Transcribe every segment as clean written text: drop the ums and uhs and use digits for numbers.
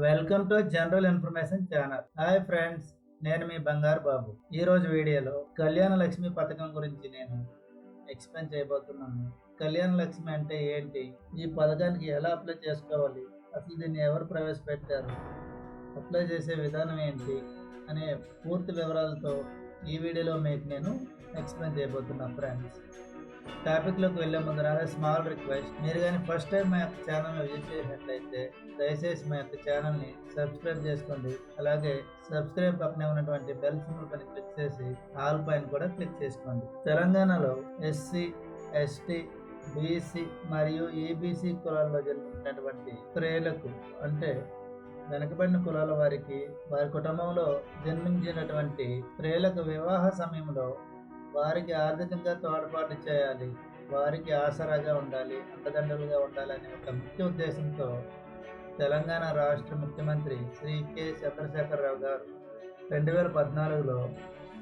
Welcome to general information channel. Hi friends, నేను మీ బంగారు బాబు. ఈ రోజు వీడియోలో కళ్యాణ లక్ష్మి పథకం గురించి నేను ఎక్స్ప్లెయిన్ చేయబోతున్నాను. కళ్యాణ లక్ష్మి అంటే ఏంటి, ఈ పథకానికి ఎలా అప్లై చేసుకోవాలి, అసలు దీన్ని ఎవరు ప్రవేశపెట్టారు, అప్లై చేసే విధానం ఏంటి అనే పూర్తి వివరాలతో ఈ వీడియోలో మీకు నేను ఎక్స్ప్లెయిన్ చేయబోతున్నాను ఫ్రెండ్స్. టాపిక్లోకి వెళ్ళే ముందు నాదే స్మాల్ రిక్వెస్ట్, మీరు కానీ ఫస్ట్ టైం మా యొక్క ఛానల్ని విజిట్ చేసినట్లయితే దయచేసి మా యొక్క ఛానల్ని సబ్స్క్రైబ్ చేసుకోండి. అలాగే సబ్స్క్రైబ్ పక్కనే ఉన్నటువంటి బెల్ సింబల్ పైన క్లిక్ చేసి ఆల్ పైన కూడా క్లిక్ చేసుకోండి. తెలంగాణలో ఎస్సీ, ఎస్టీ, బీసీ మరియు ఈబీసీ కులాల్లో జన్మించినటువంటి స్త్రీలకు, అంటే వెనకబడిన కులాల వారికి, వారి కుటుంబంలో జన్మించినటువంటి స్త్రీలకు వివాహ సమయంలో వారికి ఆర్థికంగా తోడ్పాటు చేయాలి, వారికి ఆసరాగా ఉండాలి, అండదండలుగా ఉండాలనే ఒక ముఖ్య ఉద్దేశంతో తెలంగాణ రాష్ట్ర ముఖ్యమంత్రి శ్రీ కె చంద్రశేఖరరావు గారు 2014లో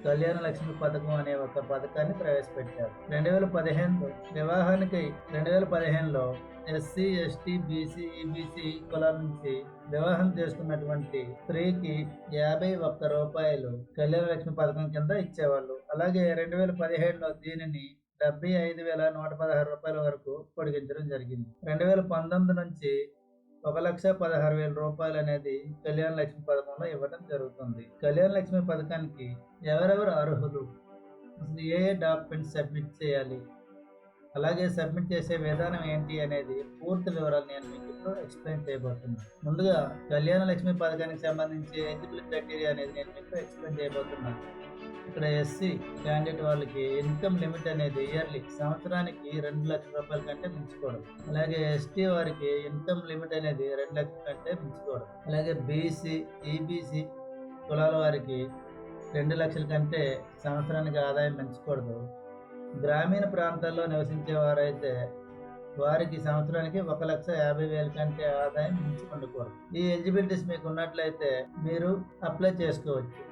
కళ్యాణ లక్ష్మి పథకం అనే ఒక పథకాన్ని ప్రవేశపెట్టారు. 2015లో ఎస్సీ, ఎస్టీ, బీసీ, ఈబీసీ కులాల నుంచి వివాహం చేసుకున్నటువంటి స్త్రీకి 51 రూపాయలు కళ్యాణ లక్ష్మి పథకం కింద ఇచ్చేవాళ్ళు. అలాగే 2017లో దీనిని 75,116 రూపాయల వరకు పొడిగించడం జరిగింది. 2019 నుంచి 1,16,000 రూపాయలు అనేది కళ్యాణ లక్ష్మి పథకంలో ఇవ్వడం జరుగుతుంది. కళ్యాణ లక్ష్మి పథకానికి ఎవరెవరు అర్హులు, అసలు ఏ డాక్యుమెంట్స్ సబ్మిట్ చేయాలి, అలాగే సబ్మిట్ చేసే విధానం ఏంటి అనేది పూర్తి వివరాలు నేను మీకు ఇప్పుడు ఎక్స్ప్లెయిన్ చేయబోతున్నాను. ముందుగా కళ్యాణ లక్ష్మి పథకానికి సంబంధించి ఎలిజిబిలిటీ క్రైటీరియా అనేది నేను మీకు ఎక్స్ప్లెయిన్ చేయబోతున్నాను. ఇక్కడ ఎస్సీ క్యాండిడేట్ వాళ్ళకి ఇన్కమ్ లిమిట్ అనేది ఇయర్లీ సంవత్సరానికి 2 లక్షల రూపాయల కంటే మించకూడదు. అలాగే ఎస్టీ వారికి ఇన్కమ్ లిమిట్ అనేది 2 లక్షల కంటే మించకూడదు. అలాగే బీసీ, ఈబీసీ కులాల వారికి 2 లక్షల కంటే సంవత్సరానికి ఆదాయం పెంచకూడదు. గ్రామీణ ప్రాంతాల్లో నివసించే వారైతే వారికి సంవత్సరానికి 1,50,000 కంటే ఆదాయం మించి ఉండకూడదు. ఈ ఎలిజిబిలిటీస్ మీకు ఉన్నట్లయితే మీరు అప్లై చేసుకోవచ్చు.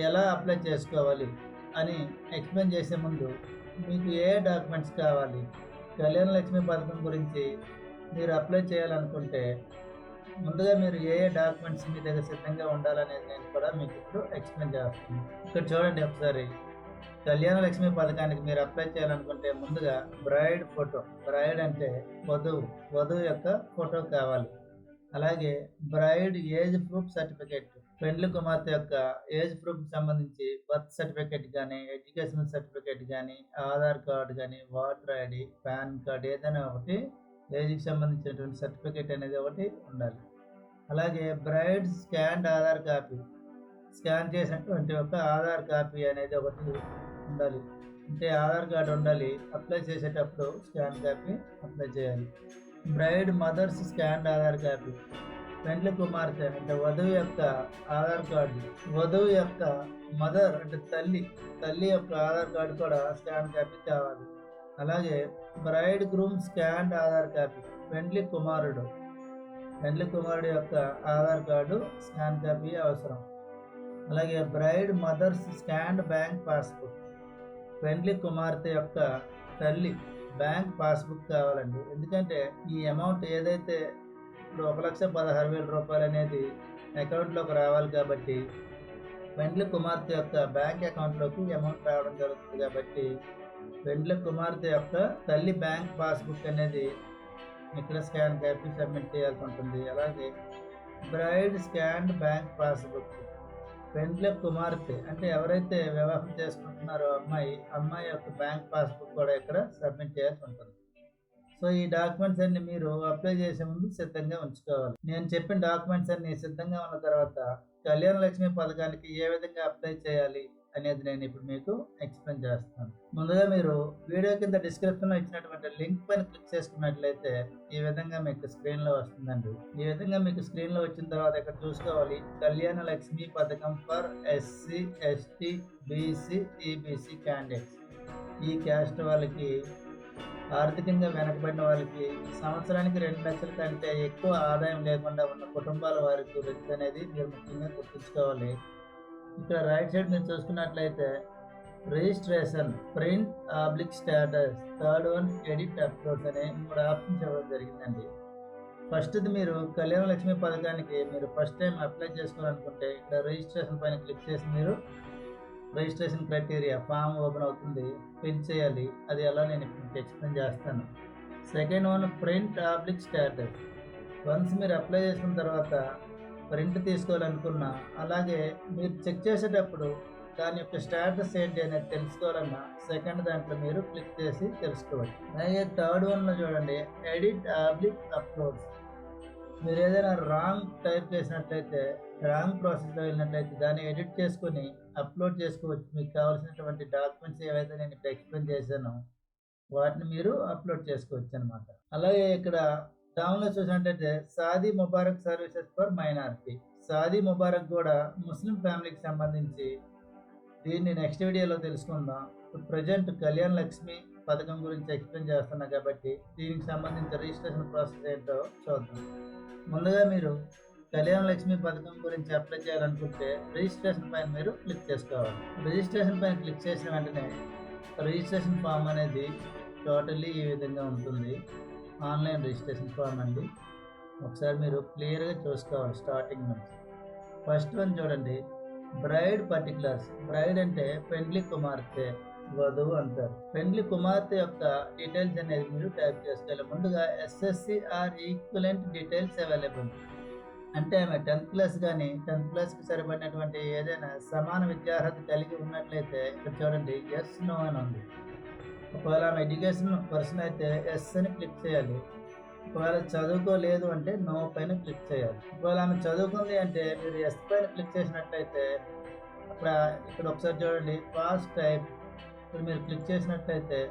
ఎలా అప్లై చేసుకోవాలి అని ఎక్స్ప్లెయిన్ చేసే ముందు మీకు ఏ డాక్యుమెంట్స్ కావాలి, కళ్యాణ లక్ష్మి పథకం గురించి మీరు అప్లై చేయాలనుకుంటే ముందుగా మీరు ఏ డాక్యుమెంట్స్ మీ దగ్గర సిద్ధంగా ఉండాలనేది నేను కూడా మీకు ఇప్పుడు ఎక్స్ప్లెయిన్ చేస్తున్నాను. ఇక్కడ చూడండి ఒకసారి. కళ్యాణ లక్ష్మి పథకానికి మీరు అప్లై చేయాలనుకుంటే ముందుగా బ్రైడ్ ఫోటో, బ్రైడ్ అంటే వధువు యొక్క ఫోటో కావాలి. అలాగే బ్రైడ్ ఏజ్ ప్రూఫ్ సర్టిఫికేట్, పెండ్లి కుమార్తె యొక్క ఏజ్ ప్రూఫ్ సంబంధించి బర్త్ సర్టిఫికేట్ కానీ, ఎడ్యుకేషన్ సర్టిఫికేట్ కానీ, ఆధార్ కార్డు కానీ, ఓటర్ ఐడి, పాన్ కార్డు ఏదైనా ఒకటి ఏజ్కి సంబంధించినటువంటి సర్టిఫికేట్ అనేది ఒకటి ఉండాలి. అలాగే bride scanned Aadhaar copy, scan చేసినటువంటి ఒక ఆధార్ కాపీ అనేది ఒకటి ఉండాలి. అంటే ఆధార్ కార్డు ఉండాలి. అప్లై చేసేటప్పుడు స్కాన్ కాపీ అప్లై చేయాలి. Bride mother's scanned Aadhaar copy, పెండ్లి కుమార్తె అంటే వధువు యొక్క ఆధార్ కార్డు, వధువు యొక్క మదర్ అంటే తల్లి యొక్క ఆధార్ కార్డు కూడా స్కాన్ కాపీ కావాలి. అలాగే bride groom scanned Aadhaar copy, పెండ్లి కుమారుడు యొక్క ఆధార్ కార్డు స్కాన్ కాపీ అవసరం. అలాగే bride mother's scanned bank passbook, పెండ్లి కుమార్తె యొక్క తల్లి బ్యాంక్ పాస్బుక్ కావాలండి. ఎందుకంటే ఈ అమౌంట్ ఏదైతే ఇప్పుడు 1,16,000 రూపాయలు అనేది అకౌంట్లోకి రావాలి కాబట్టి పెండ్లి కుమార్తె యొక్క బ్యాంక్ అకౌంట్లోకి అమౌంట్ రావడం జరుగుతుంది. కాబట్టి పెండ్లి కుమార్తె యొక్క తల్లి బ్యాంక్ పాస్బుక్ అనేది ఇక్కడ స్కాన్ కాపీ సబ్మిట్ చేయాల్సి ఉంటుంది. అలాగే బ్రైడ్ స్కాన్డ్ బ్యాంక్ పాస్బుక్, పెండ్లి కుమార్తె అంటే ఎవరైతే వివాహం చేసుకుంటున్నారో అమ్మాయి యొక్క బ్యాంక్ పాస్బుక్ కూడా ఇక్కడ సబ్మిట్ చేయాల్సి ఉంటుంది. సో ఈ డాక్యుమెంట్స్ అన్ని మీరు అప్లై చేసే ముందు సిద్ధంగా ఉంచుకోవాలి. నేను చెప్పిన డాక్యుమెంట్స్ అన్ని సిద్ధంగా ఉన్న తర్వాత కళ్యాణ లక్ష్మి పథకానికి ఏ విధంగా అప్లై చేయాలి అనేది నేను ఇప్పుడు మీకు ఎక్స్ప్లెయిన్ చేస్తాను. ముందుగా మీరు వీడియో కింద డిస్క్రిప్షన్లో ఇచ్చినటువంటి లింక్ పైన క్లిక్ చేసుకున్నట్లయితే ఈ విధంగా మీకు స్క్రీన్లో వస్తుందండి. ఈ విధంగా మీకు స్క్రీన్లో వచ్చిన తర్వాత ఇక్కడ చూసుకోవాలి, కళ్యాణ లక్ష్మి పథకం for SC, ST, BC, EBC candidates. ఈ క్యాస్ట్ వాళ్ళకి, ఆర్థికంగా వెనకబడిన వాళ్ళకి, సంవత్సరానికి 2 లక్షల కంటే ఎక్కువ ఆదాయం లేకుండా ఉన్న కుటుంబాల వారి గురించి అనేది మీరు ముఖ్యంగా గుర్తుంచుకోవాలి. ఇక్కడ రైట్ సైడ్ మీరు చూసుకున్నట్లయితే registration, print, status, third one edit uploads అనే 3 ఆప్షన్స్ ఇవ్వడం జరిగిందండి. ఫస్ట్‌ది మీరు కళ్యాణ లక్ష్మి పథకానికి మీరు ఫస్ట్ టైమ్ అప్లై చేసుకోవాలనుకుంటే ఇక్కడ రిజిస్ట్రేషన్ పైన క్లిక్ చేసి మీరు రిజిస్ట్రేషన్ క్రైటీరియా ఫామ్ ఓపెన్ అవుతుంది. ఫిల్ చేయాలి. అది ఎలా నేను ఇప్పుడు మీకు ఎక్స్‌ప్లెయిన్ చేస్తాను. Second one print status. Once మీరు అప్లై చేసిన తర్వాత ప్రింట్ తీసుకోవాలనుకున్నా, అలాగే మీరు చెక్ చేసేటప్పుడు దాని యొక్క స్టేటస్ ఏంటి అనేది తెలుసుకోవాలన్నా సెకండ్ దాంట్లో మీరు క్లిక్ చేసి తెలుసుకోవచ్చు. అలాగే థర్డ్ వన్‌లో చూడండి అప్లోడ్స్. మీరు ఏదైనా రాంగ్ టైప్ చేసినట్లయితే, రాంగ్ ప్రాసెస్‌లో వెళ్ళినట్లయితే దాన్ని ఎడిట్ చేసుకొని అప్లోడ్ చేసుకోవచ్చు. మీకు కావాల్సినటువంటి డాక్యుమెంట్స్ ఏవైతే నేను ఇప్పుడు ఎక్స్‌ప్లెయిన్ చేశానో వాటిని మీరు అప్లోడ్ చేసుకోవచ్చనమాట. అలాగే ఇక్కడ డౌన్‌లో చూసినట్లయితే Shaadi Mubarak services for minority. Shaadi Mubarak కూడా ముస్లిం ఫ్యామిలీకి సంబంధించి. దీన్ని నెక్స్ట్ వీడియోలో తెలుసుకుందాం. ఇప్పుడు ప్రెజెంట్ కళ్యాణ్ లక్ష్మి పథకం గురించి ఎక్స్‌ప్లెయిన్ చేస్తున్నా కాబట్టి దీనికి సంబంధించిన రిజిస్ట్రేషన్ ప్రాసెస్ ఏంటో చూద్దాం. ముందుగా మీరు కళ్యాణ లక్ష్మి పథకం గురించి అప్లై చేయాలనుకుంటే రిజిస్ట్రేషన్ పైన మీరు క్లిక్ చేసుకోవాలి. రిజిస్ట్రేషన్ పైన క్లిక్ చేసిన వెంటనే రిజిస్ట్రేషన్ ఫామ్ అనేది టోటల్లీ ఈ విధంగా ఉంటుంది. ఆన్లైన్ రిజిస్ట్రేషన్ ఫామ్ అండి. ఒకసారి మీరు క్లియర్‌గా చూసుకోవాలి స్టార్టింగ్ నుంచి. ఫస్ట్ వన్ చూడండి, బ్రైడ్ పర్టికులర్స్. బ్రైడ్ అంటే పెండ్లి కుమార్తె, వధువు అంటారు. పెండ్లి కుమార్తె యొక్క డీటెయిల్స్ అనేది మీరు టైప్ చేసుకోవాలి. ముందుగా SSC or equivalent details available. అంటే ఆమె 10th క్లాస్ కానీ 10th క్లాస్కి సరిపడినటువంటి ఏదైనా సమాన విద్యార్హత కలిగి ఉన్నట్లయితే ఇక్కడ చూడండి ఎస్ నో అని ఉంది. ఒకవేళ ఆమె ఎడ్యుకేషన్ పర్సన్ అయితే ఎస్ అని క్లిక్ చేయాలి. ఒకవేళ చదువుకోలేదు అంటే నో పైన క్లిక్ చేయాలి. ఒకవేళ ఆమె చదువుకుంది అంటే మీరు ఎస్ పైన క్లిక్ చేసినట్లయితే ఇక్కడ ఒకసారి చూడండి పాస్ టైప్. ఇప్పుడు మీరు క్లిక్ చేసినట్లయితే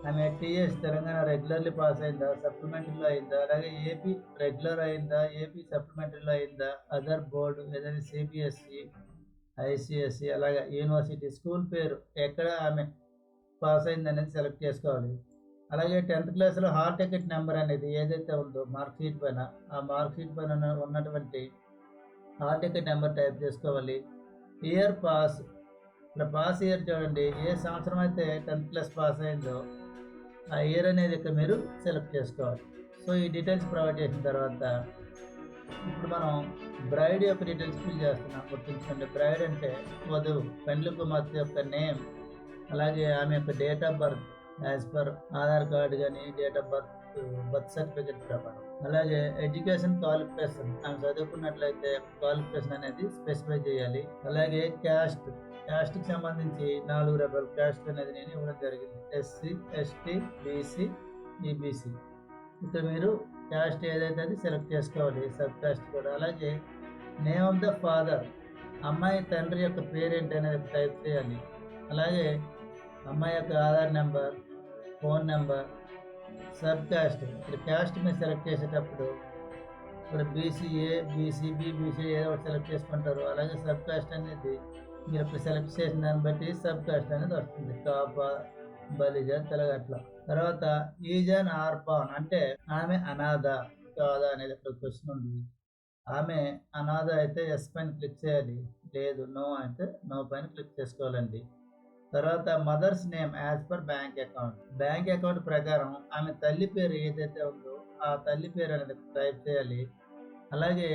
ఆమె టీఎస్ తెలంగాణ రెగ్యులర్లీ పాస్ అయిందా, సప్లిమెంటరీలో అయిందా, అలాగే ఏపీ రెగ్యులర్ అయిందా, ఏపీ సప్లిమెంటరీలో అయిందా, అదర్ బోర్డు ఏదైనా సిబిఎస్ఈ, ఐసిఎస్ఈ, అలాగే యూనివర్సిటీ స్కూల్ పేరు ఎక్కడ ఆమె పాస్ అయింది అనేది సెలెక్ట్ చేసుకోవాలి. అలాగే 10th క్లాస్లో హాల్ టికెట్ నెంబర్ అనేది ఏదైతే ఉందో మార్క్ షీట్ పైన, ఆ మార్క్ షీట్ పైన ఉన్నటువంటి హాల్ టికెట్ నెంబర్ టైప్ చేసుకోవాలి. Year pass. ఇక్కడ పాస్ ఇయర్ చూడండి, ఏ సంవత్సరం అయితే 10th క్లాస్ పాస్ అయిందో ఆ ఇయర్ అనేది ఇక్కడ మీరు సెలెక్ట్ చేసుకోవాలి. సో ఈ డీటెయిల్స్ ప్రొవైడ్ చేసిన తర్వాత ఇప్పుడు మనం బ్రైడ్ యొక్క డీటెయిల్స్ ఫిల్ చేస్తున్నాం. గుర్తుంచుకోండి, బ్రైడ్ అంటే వధువు, పెండ్లి కుమార్తె యొక్క నేమ్, అలాగే ఆమె యొక్క date of birth as per Aadhaar card కానీ డేట్ ఆఫ్ బర్త్ సర్టిఫికెట్ ప్రకారం. అలాగే ఎడ్యుకేషన్ క్వాలిఫికేషన్, ఆమె చదువుకున్నట్లయితే క్వాలిఫికేషన్ అనేది స్పెసిఫై చేయాలి. అలాగే క్యాస్ట్కి సంబంధించి 4 రకాల క్యాస్ట్ అనేది నేను ఇవ్వడం జరిగింది. SC, ST, BC, EBC. ఇక్కడ మీరు క్యాస్ట్ ఏదైతే అది సెలెక్ట్ చేసుకోవాలి, సబ్ క్యాస్ట్ కూడా. అలాగే నేమ్ ఆఫ్ ద ఫాదర్, అమ్మాయి తండ్రి యొక్క పేరేంటి అనేది టైప్ చేయాలి. అలాగే అమ్మాయి యొక్క Aadhaar number, phone number. Sub caste, ఇక్కడ క్యాస్ట్ మీరు సెలెక్ట్ చేసేటప్పుడు ఇక్కడ బీసీఏ, బీసీబీ, బీసీ ఏదో ఒకటి సెలెక్ట్ చేసుకుంటారు. అలాగే సబ్ క్యాస్ట్ అనేది మీరు ఇప్పుడు సెలెక్ట్ చేసిన దాన్ని బట్టి సబ్ కాస్ట్ అనేది వస్తుంది. కాప, బలిజ, తెలగ అట్లా. తర్వాత ఈజన్ ఆర్పాన్ అంటే ఆమె అనాథ కాదా అనేది ఇక్కడ క్వశ్చన్ ఉంది. ఆమె అనాథ అయితే ఎస్ పైన క్లిక్ చేయాలి, లేదు నో అయితే నో పైన క్లిక్ చేసుకోవాలండి. తర్వాత mother's name as per bank account ప్రకారం ఆమె తల్లి పేరు ఏదైతే ఉందో ఆ తల్లి పేరు అనేది టైప్ చేయాలి. అలాగే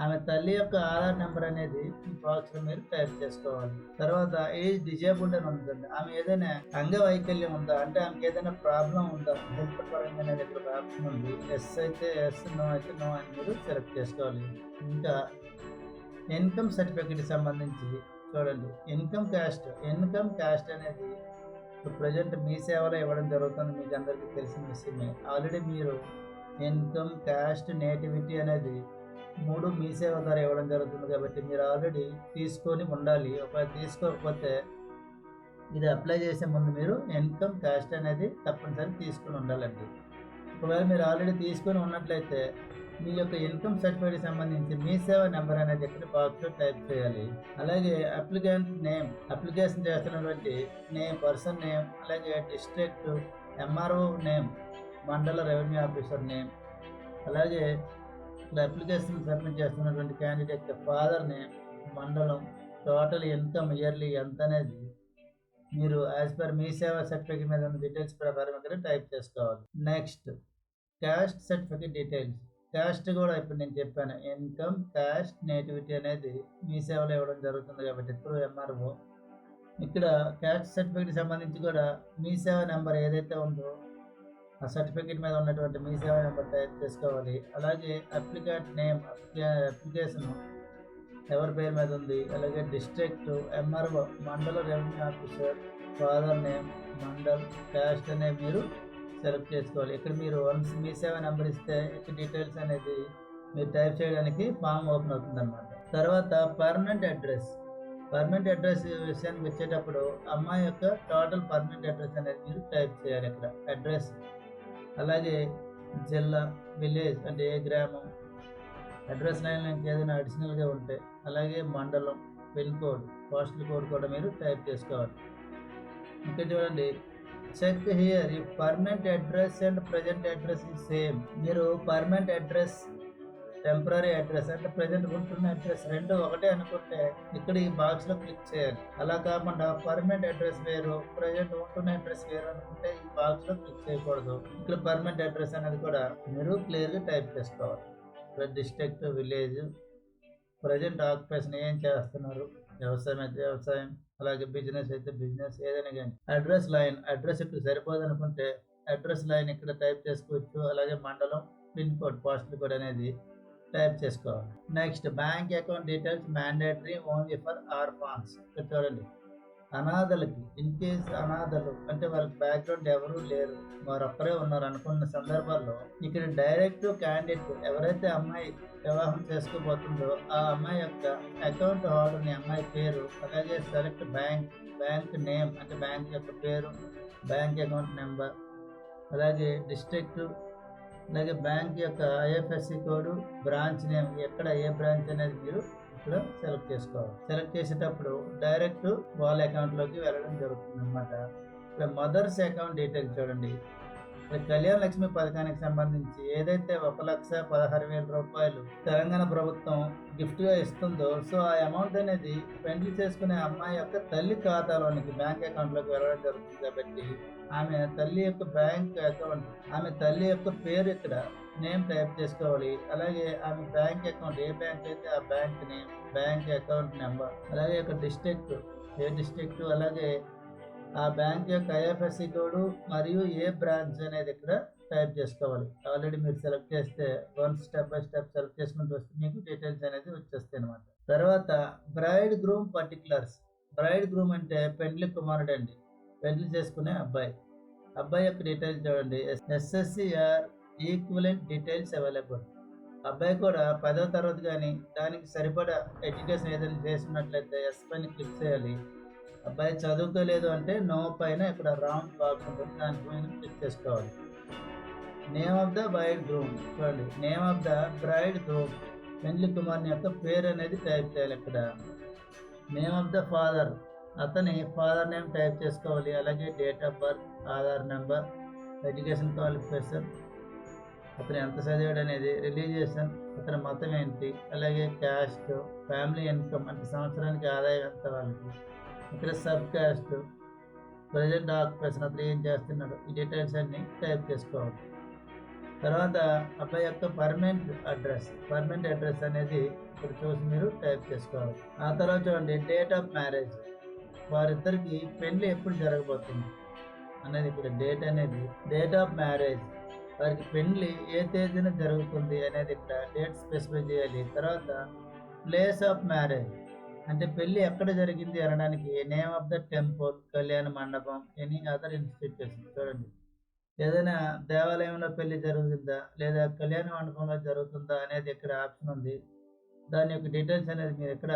ఆమె తల్లి యొక్క ఆధార్ నెంబర్ అనేది ఈ బాక్స్లో మీరు టైప్ చేసుకోవాలి. తర్వాత ఏజ్ డిజేబుల్డ్ అని ఉంటుంది. ఆమె ఏదైనా అంగవైకల్యం ఉందా, అంటే ఆమెకి ఏదైనా ప్రాబ్లం ఉందా హెల్త్ పరంగా అనేది ఇక్కడ ఆప్షన్ ఉంది. ఎస్ అయితే ఎస్, నో అయితే నో అని మీరు సెలెక్ట్ చేసుకోవాలి. ఇంకా ఇన్కమ్ సర్టిఫికేట్కి సంబంధించి చూడండి, ఇన్కమ్ క్యాస్ట్ అనేది ఇప్పుడు ప్రజెంట్ మీ సేవలో ఇవ్వడం జరుగుతుంది. మీకు అందరికీ తెలిసిన విషయమే. ఆల్రెడీ మీరు ఇన్కమ్, క్యాస్ట్, నేటివిటీ అనేది 3 మీ సేవ ద్వారా ఇవ్వడం జరుగుతుంది కాబట్టి మీరు ఆల్రెడీ తీసుకొని ఉండాలి. ఒకవేళ తీసుకోకపోతే ఇది అప్లై చేసే ముందు మీరు ఇన్కమ్ క్యాస్ట్ అనేది తప్పనిసరి తీసుకొని ఉండాలండి. ఒకవేళ మీరు ఆల్రెడీ తీసుకొని ఉన్నట్లయితే మీ యొక్క ఇన్కమ్ సర్టిఫికేట్కి సంబంధించి మీ సేవ నెంబర్ అనేది ఇక్కడ బాక్స్లో టైప్ చేయాలి. అలాగే అప్లికెంట్ నేమ్, అప్లికేషన్ చేస్తున్నటువంటి నేమ్, పర్సన్ నేమ్, అలాగే డిస్ట్రిక్ట్, ఎంఆర్ఓ నేమ్, మండల రెవెన్యూ ఆఫీసర్ నేమ్, అలాగే ఇక్కడ అప్లికేషన్ సబ్మిట్ చేస్తున్నటువంటి క్యాండిడేట్ ఫాదర్ నేమ్, మండలం, టోటల్ ఇన్కమ్ ఇయర్లీ ఎంత అనేది మీరు యాజ్ పర్ మీ సేవ సర్టిఫికేట్ మీద ఉన్న డీటెయిల్స్ ప్రకారం ఇక్కడ టైప్ చేసుకోవాలి. Next caste certificate details. Caste కూడా ఇప్పుడు నేను చెప్పాను. ఇన్కమ్, క్యాస్ట్, నేటివిటీ అనేది మీ సేవలో ఇవ్వడం జరుగుతుంది కాబట్టి త్రూ ఎంఆర్ఓ. ఇక్కడ క్యాస్ట్ సర్టిఫికేట్‌కి సంబంధించి కూడా మీ సేవ నంబర్ ఏదైతే ఉందో, ఆ సర్టిఫికేట్ మీద ఉన్నటువంటి మీ సేవ నంబర్ టైప్ చేసుకోవాలి. అలాగే అప్లికెంట్ నేమ్, అప్లికేషన్ ఎవరి పేరు మీద ఉంది, అలాగే డిస్ట్రిక్ట్, ఎంఆర్ఓ, మండల revenue officer, father name, mandal, caste అనేది మీరు సెలెక్ట్ చేసుకోవాలి. ఇక్కడ మీరు వన్స్ మీ సేవ నెంబర్ ఇస్తే ఇక్కడ డీటెయిల్స్ అనేది మీరు టైప్ చేయడానికి ఫామ్ ఓపెన్ అవుతుందన్నమాట. తర్వాత పర్మనెంట్ అడ్రస్. పర్మనెంట్ అడ్రస్ విషయానికి వచ్చేటప్పుడు అమ్మాయి యొక్క టోటల్ పర్మనెంట్ అడ్రస్ అనేది మీరు టైప్ చేయాలి ఇక్కడ అడ్రస్. అలాగే జిల్లా, విలేజ్ అంటే ఏ గ్రామం, అడ్రస్ లైన్లో ఇంకేదైనా అడిషనల్గా ఉంటే, అలాగే మండలం, పిన్ కోడ్, పోస్టల్ కోడ్ కూడా మీరు టైప్ చేసుకోవాలి. ఇంకా చూడండి, చెక్ హియర్ ఈ permanent address and present address ఈ సేమ్. మీరు పర్మనెంట్ అడ్రస్, టెంపరీ అడ్రస్ అంటే ప్రజెంట్ ఉంటున్న అడ్రస్ రెండు ఒకటే అనుకుంటే ఇక్కడ ఈ బాక్స్లో క్లిక్ చేయాలి. అలా కాకుండా పర్మనెంట్ అడ్రస్ వేరు, ప్రజెంట్ ఉంటున్న అడ్రస్ వేరు అనుకుంటే ఈ బాక్స్లో క్లిక్ చేయకూడదు. ఇక్కడ పర్మనెంట్ అడ్రస్ అనేది కూడా మీరు క్లియర్గా టైప్ చేసుకోవాలి. డిస్ట్రిక్ట్, విలేజ్, ప్రజెంట్ ఆక్యుపేషన్ ఏం చేస్తున్నారు, వ్యవసాయం అయితే వ్యవసాయం, అలాగే బిజినెస్ అయితే బిజినెస్, ఏదైనా కానీ. అడ్రస్ లైన్, అడ్రస్ ఇక్కడ సరిపోదు అనుకుంటే అడ్రస్ లైన్ ఇక్కడ టైప్ చేసుకోవచ్చు. అలాగే మండలం, పిన్ కోడ్, పోస్టల్ కోడ్ అనేది టైప్ చేసుకోవాలి. Next bank account details mandatory only for orphans. ఇక్కడ చూడండి, అనాథలకి, ఇన్ కేస్ అనాథలు అంటే వాళ్ళకి బ్యాక్గ్రౌండ్ ఎవరూ లేరు, వారు ఒక్కరే ఉన్నారు అనుకున్న సందర్భాల్లో ఇక్కడ డైరెక్ట్ క్యాండిడేట్ ఎవరైతే అమ్మాయి వివాహం చేసుకోబోతుందో ఆ అమ్మాయి యొక్క అకౌంట్ హోల్డర్ని, అమ్మాయి పేరు, అలాగే సెలెక్ట్ బ్యాంక్ నేమ్ అంటే బ్యాంక్ యొక్క పేరు, బ్యాంక్ అకౌంట్ నెంబర్, అలాగే డిస్ట్రిక్ట్, అలాగే బ్యాంక్ యొక్క ఐఎఫ్ఎస్సి కోడ్, బ్రాంచ్ నేమ్, ఎక్కడ ఏ బ్రాంచ్ అనేది మీరు ఇక్కడ సెలెక్ట్ చేసుకోవాలి. సెలెక్ట్ చేసేటప్పుడు డైరెక్ట్ వాళ్ళ అకౌంట్లోకి వెళ్ళడం జరుగుతుంది అనమాట. ఇక్కడ మదర్స్ అకౌంట్ డీటెయిల్స్ చూడండి. కళ్యాణ లక్ష్మి పథకానికి సంబంధించి ఏదైతే 1,16,000 రూపాయలు తెలంగాణ ప్రభుత్వం గిఫ్ట్గా ఇస్తుందో, సో ఆ అమౌంట్ అనేది పెళ్లి చేసుకునే అమ్మాయి యొక్క తల్లి ఖాతాలోనికి బ్యాంక్ అకౌంట్లోకి వెళ్ళడం జరుగుతుంది కాబట్టి ఆమె తల్లి యొక్క బ్యాంక్ అకౌంట్, ఆమె తల్లి యొక్క పేరు ఇక్కడ నేమ్ టైప్ చేసుకోవాలి. అలాగే ఆమె బ్యాంక్ అకౌంట్ ఏ బ్యాంక్ అయితే ఆ bank name, bank account number, అలాగే యొక్క డిస్ట్రిక్ట్ ఏ డిస్ట్రిక్ట్, అలాగే ఆ బ్యాంక్ యొక్క ఐఎఫ్ఎస్సి కోడ్ మరియు ఏ బ్రాంచ్ అనేది ఇక్కడ టైప్ చేసుకోవాలి. ఆల్రెడీ మీరు సెలెక్ట్ చేస్తే స్టెప్ బై స్టెప్ సెలెక్ట్ చేసుకుంటూ వస్తే మీకు డీటెయిల్స్ అనేది వచ్చేస్తాయి అనమాట. తర్వాత braid groom particulars. Braid groom అంటే పెండ్లి కుమారుడు అండి, పెళ్లి చేసుకునే అబ్బాయి. అబ్బాయి యొక్క డీటెయిల్స్ చూడండి. SSCR equivalent details available. అబ్బాయి కూడా 10వ తరగతి కానీ దానికి సరిపడా ఎడ్యుకేషన్ ఏదైనా చేసినట్లయితే ఎస్ పైన క్లిక్ చేయాలి. అబ్బాయి చదువుకోలేదు అంటే నో పైన ఇక్కడ రౌండ్ బాక్స్ ఉంటుంది, దానిపైన క్లిక్ చేసుకోవాలి. Name of the bride groom చూడండి, name of the bride groom, పెండ్లి కుమారుని యొక్క పేరు అనేది టైప్ చేయాలి. ఇక్కడ నేమ్ ఆఫ్ ద ఫాదర్, అతని ఫాదర్ నేమ్ టైప్ చేసుకోవాలి. అలాగే date of birth, Aadhaar number, education qualification, అతను ఎంత చదివాడు అనేది, రిలీజియేషన్, అతని మతం ఏంటి, అలాగే క్యాస్ట్, ఫ్యామిలీ ఇన్కమ్ అంటే సంవత్సరానికి ఆదాయం ఎంత వాళ్ళకి, ఇక్కడ సబ్ క్యాస్ట్, ప్రజెంట్ ఆక్యుపేషన్ అతను ఏం చేస్తున్నాడు, ఈ డీటెయిల్స్ అన్నీ టైప్ చేసుకోవాలి. తర్వాత అబ్బాయి యొక్క పర్మనెంట్ అడ్రస్ అనేది ఇక్కడ చూసి మీరు టైప్ చేసుకోవాలి. ఆ తర్వాత చూడండి డేట్ ఆఫ్ మ్యారేజ్, వారిద్దరికి పెళ్లి ఎప్పుడు జరగబోతుంది అనేది ఇక్కడ డేట్ అనేది, డేట్ ఆఫ్ మ్యారేజ్ వారికి పెళ్లి ఏ తేదీన జరుగుతుంది అనేది ఇక్కడ డేట్ స్పెసిఫై చేయాలి. తర్వాత ప్లేస్ ఆఫ్ మ్యారేజ్ అంటే పెళ్లి ఎక్కడ జరిగింది అనడానికి నేమ్ ఆఫ్ ద టెంపుల్, కళ్యాణ మండపం, ఎనీ అదర్ ఇన్స్టిట్యూషన్. చూడండి, ఏదైనా దేవాలయంలో పెళ్లి జరుగుతుందా లేదా కళ్యాణ మండపంలో జరుగుతుందా అనేది ఇక్కడ ఆప్షన్ ఉంది. దాని యొక్క డీటెయిల్స్ అనేది మీరు ఇక్కడ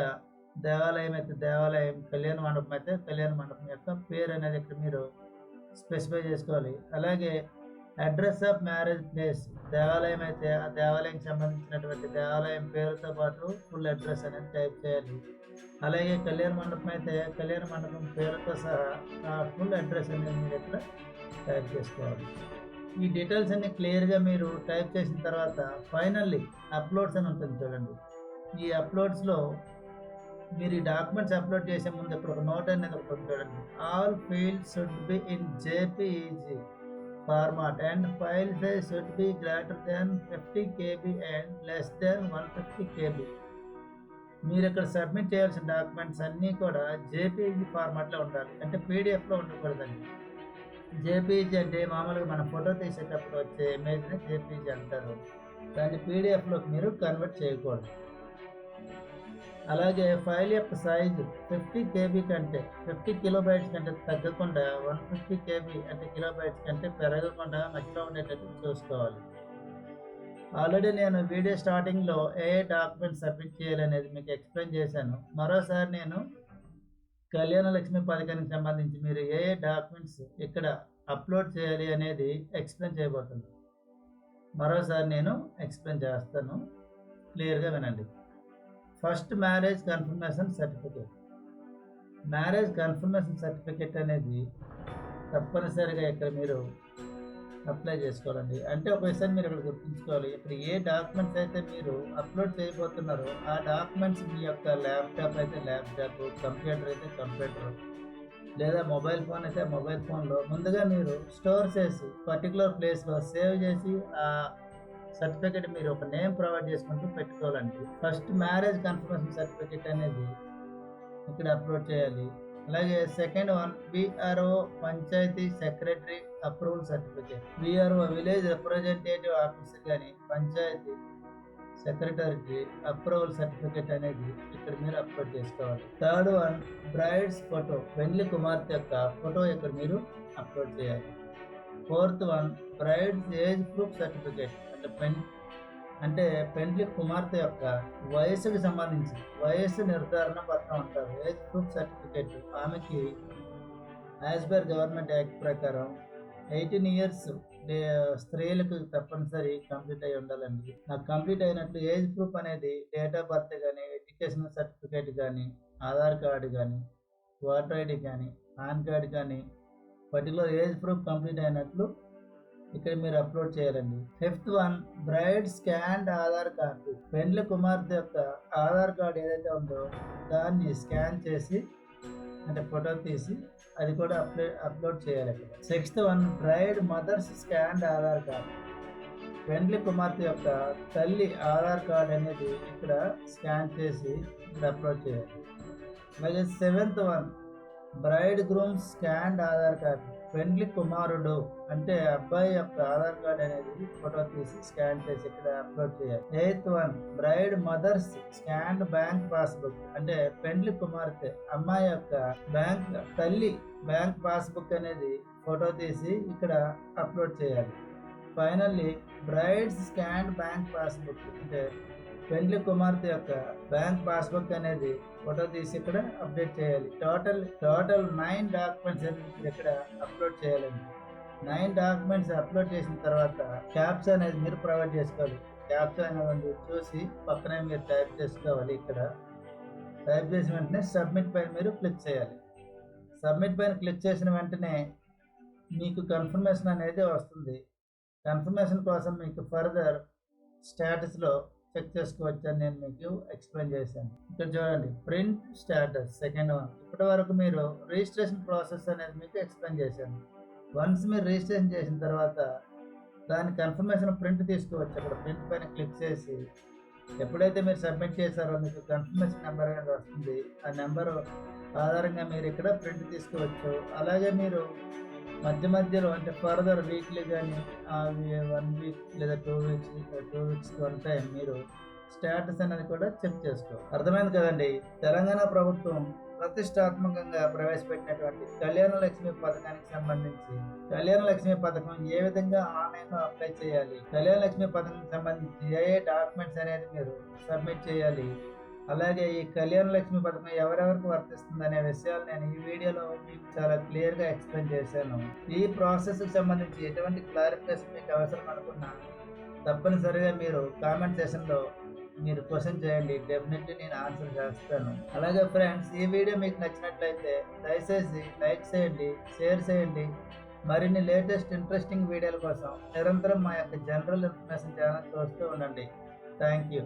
దేవాలయం అయితే దేవాలయం, కళ్యాణ మండపం అయితే కళ్యాణ మండపం యొక్క పేరు అనేది ఇక్కడ మీరు స్పెసిఫై చేసుకోవాలి. అలాగే అడ్రస్ ఆఫ్ మ్యారేజ్ ప్లేస్, దేవాలయం అయితే ఆ దేవాలయానికి సంబంధించినటువంటి దేవాలయం పేరుతో పాటు ఫుల్ అడ్రస్ అనేది టైప్ చేయాలి. అలాగే కళ్యాణ మండపం అయితే కళ్యాణ మండపం పేరుతో సహా ఆ ఫుల్ అడ్రస్ అనేది మీరు ఇక్కడ టైప్ చేసుకోవాలి. ఈ డీటెయిల్స్ అన్ని క్లియర్గా మీరు టైప్ చేసిన తర్వాత ఫైనల్లీ అప్లోడ్స్ అని ఉంటుంది చూడండి. ఈ అప్లోడ్స్లో మీరు ఈ డాక్యుమెంట్స్ అప్లోడ్ చేసే ముందు ఇక్కడ ఒక నోట్ అనేది ఒకటి చూడండి. All fields should be in JPEG format and file size should be greater than 50 KB and less than 150 KB. మీరు ఇక్కడ సబ్మిట్ చేయాల్సిన డాక్యుమెంట్స్ అన్నీ కూడా జేపీఈజీ ఫార్మాట్లో ఉండాలి, అంటే పీడిఎఫ్లో ఉండకూడదండి. జేపీఈజీ అంటే మామూలుగా మనం ఫోటో తీసేటప్పుడు వచ్చే ఇమేజ్ని జేపీఈజీ అంటారు. దాన్ని పీడిఎఫ్లోకి మీరు కన్వర్ట్ చేయకూడదు. అలాగే ఫైల్ యొక్క సైజు 50 KB కంటే 50 కిలోబైట్స్ కంటే తగ్గకుండా 150 KB అంటే కిలోబైట్స్ కంటే పెరగకుండా మధ్యలో ఉండేటట్టు చూసుకోవాలి. ఆల్రెడీ నేను వీడియో స్టార్టింగ్లో ఏ డాక్యుమెంట్ సబ్మిట్ చేయాలనేది మీకు ఎక్స్ప్లెయిన్ చేశాను. మరోసారి నేను కళ్యాణ లక్ష్మి పథకానికి సంబంధించి మీరు ఏ డాక్యుమెంట్స్ ఇక్కడ అప్లోడ్ చేయాలి అనేది ఎక్స్ప్లెయిన్ చేయబోతున్నాను. మరోసారి నేను ఎక్స్ప్లెయిన్ చేస్తాను, క్లియర్గా వినండి. First marriage confirmation certificate. Marriage confirmation certificate అనేది తప్పనిసరిగా ఇక్కడ మీరు అప్లై చేసుకోవాలండి. అంటే ఒక విషయం మీరు ఇక్కడ గుర్తుంచుకోవాలి, ఇక్కడ ఏ డాక్యుమెంట్స్ అయితే మీరు అప్లోడ్ చేయబోతున్నారో ఆ డాక్యుమెంట్స్ మీ యొక్క ల్యాప్టాప్ అయితే ల్యాప్టాప్, కంప్యూటర్ అయితే కంప్యూటర్, లేదా మొబైల్ ఫోన్ అయితే మొబైల్ ఫోన్లో ముందుగా మీరు స్టోర్ చేసి పర్టికులర్ ప్లేస్లో సేవ్ చేసి ఆ సర్టిఫికేట్ మీరు ఒక నేమ్ ప్రొవైడ్ చేసుకుంటూ పెట్టుకోవాలండి. ఫస్ట్ మ్యారేజ్ కన్ఫర్మేషన్ సర్టిఫికేట్ అనేది ఇక్కడ అప్లోడ్ చేయాలి. అలాగే second one VRO panchayat secretary approval certificate. VRO village representative officer కానీ పంచాయతీ సెక్రటరీకి అప్రూవల్ సర్టిఫికేట్ అనేది ఇక్కడ మీరు అప్లోడ్ చేసుకోవాలి. థర్డ్ వన్ బ్రైడ్స్ ఫోటో, పెండ్లి కుమార్తె యొక్క ఫోటో ఇక్కడ మీరు అప్లోడ్ చేయాలి. Fourth one brides age proof certificate, అంటే పెండ్లి కుమార్తె యొక్క వయసుకు సంబంధించి వయస్సు నిర్ధారణ పత్రం అంటారు, ఏజ్ ప్రూఫ్ సర్టిఫికేట్. ఆమెకి యాజ్ పర్ గవర్నమెంట్ యాక్ట్ ప్రకారం 18 years స్త్రీలకు తప్పనిసరి కంప్లీట్ అయి ఉండాలండి. నాకు కంప్లీట్ అయినట్లు ఏజ్ ప్రూఫ్ అనేది డేట్ ఆఫ్ బర్త్ కానీ, ఎడ్యుకేషన్ సర్టిఫికేట్ కానీ, ఆధార్ కార్డు కానీ, ఓటర్ ఐడి కానీ, పాన్ కార్డు కానీ, పర్టికులర్ ఏజ్ ప్రూఫ్ కంప్లీట్ అయినట్లు ఇక్కడ మీరు అప్లోడ్ చేయాలండి. Fifth one braid scanned Aadhaar card, పెండ్లి కుమార్తె యొక్క ఆధార్ కార్డు ఏదైతే ఉందో దాన్ని స్కాన్ చేసి అంటే ఫోటో తీసి అది కూడా అప్లోడ్ చేయాలి. Sixth one bride mother's scanned Aadhaar card, పెండ్లి కుమార్తె యొక్క తల్లి ఆధార్ కార్డు అనేది ఇక్కడ స్కాన్ చేసి ఇక్కడ అప్లోడ్ చేయాలి. అలాగే seventh one bride groom scanned Aadhaar card, పెండ్లి కుమారుడు అంటే అబ్బాయి యొక్క ఆధార్ కార్డ్ అనేది ఫోటో తీసి స్కాన్ చేసి ఇక్కడ అప్లోడ్ చేయాలి. Eighth one bride mother's scanned bank passbook, అంటే పెండ్లి కుమార్తె అమ్మాయి యొక్క తల్లి బ్యాంక్ పాస్బుక్ అనేది ఫోటో తీసి ఇక్కడ అప్లోడ్ చేయాలి. Finally brides scanned bank passbook, అంటే పెండ్లి కుమార్తె యొక్క బ్యాంక్ పాస్బుక్ అనేది ఫోటో తీసి ఇక్కడ అప్డేట్ చేయాలి. టోటల్ 9 డాక్యుమెంట్స్ ఇక్కడ అప్లోడ్ చేయాలండి. 9 డాక్యుమెంట్స్ అప్లోడ్ చేసిన తర్వాత క్యాప్చా అనేది మీరు ప్రొవైడ్ చేసుకోవాలి. క్యాప్చా అనేది చూసి పక్కనే మీరు టైప్ చేసుకోవాలి. ఇక్కడ టైప్ చేసిన వెంటనే సబ్మిట్ పైన మీరు క్లిక్ చేయాలి. సబ్మిట్ పైన క్లిక్ చేసిన వెంటనే మీకు కన్ఫర్మేషన్ అనేది వస్తుంది. కన్ఫర్మేషన్ కోసం మీకు ఫర్దర్ స్టేటస్లో చెక్ చేసుకోవచ్చు అని నేను మీకు ఎక్స్ప్లెయిన్ చేశాను. ఇక్కడ చూడండి ప్రింట్ స్టేటస్ సెకండ్ వన్. ఇప్పటి వరకు మీరు రిజిస్ట్రేషన్ ప్రాసెస్ అనేది మీకు ఎక్స్ప్లెయిన్ చేశాను. వన్స్ మీరు రిజిస్ట్రేషన్ చేసిన తర్వాత దాని కన్ఫర్మేషన్ ప్రింట్ తీసుకోవచ్చు. అక్కడ ప్రింట్ పైన క్లిక్ చేసి ఎప్పుడైతే మీరు సబ్మిట్ చేశారో మీకు కన్ఫర్మేషన్ నెంబర్ అనేది వస్తుంది. ఆ నెంబర్ ఆధారంగా మీరు ఇక్కడ ప్రింట్ తీసుకోవచ్చు. అలాగే మీరు మధ్యలో అంటే ఫర్దర్ వీక్లీ కానీ 1 week లేదా 2 weeks వన్ టైం మీరు స్టేటస్ అనేది కూడా చెక్ చేసుకోవాలి. అర్థమైంది కదండి. తెలంగాణ ప్రభుత్వం ప్రతిష్టాత్మకంగా ప్రవేశపెట్టినటువంటి కళ్యాణ లక్ష్మి పథకానికి సంబంధించి కళ్యాణ లక్ష్మి పథకం ఏ విధంగా ఆన్లైన్లో అప్లై చేయాలి, కళ్యాణ లక్ష్మి పథకానికి సంబంధించి ఏ డాక్యుమెంట్స్ అనేది మీరు సబ్మిట్ చేయాలి, అలాగే ఈ కళ్యాణ లక్ష్మి పథకం ఎవరెవరికి వర్తిస్తుంది అనే విషయాలు నేను ఈ వీడియోలో మీకు చాలా క్లియర్గా ఎక్స్ప్లెయిన్ చేశాను. ఈ ప్రాసెస్కి సంబంధించి ఎటువంటి క్లారిఫికేషన్ మీకు అవసరం అనుకున్నా తప్పనిసరిగా మీరు కామెంట్ సెషన్లో మీరు క్వశ్చన్ చేయండి, డెఫినెట్లీ నేను ఆన్సర్ చేస్తాను. అలాగే ఫ్రెండ్స్, ఈ వీడియో మీకు నచ్చినట్లయితే దయచేసి లైక్ చేయండి, షేర్ చేయండి. మరిన్ని లేటెస్ట్ ఇంట్రెస్టింగ్ వీడియోల కోసం నిరంతరం మా యొక్క జనరల్ ఇన్ఫర్మేషన్ ఛానల్ చూస్తూ ఉండండి. Thank you.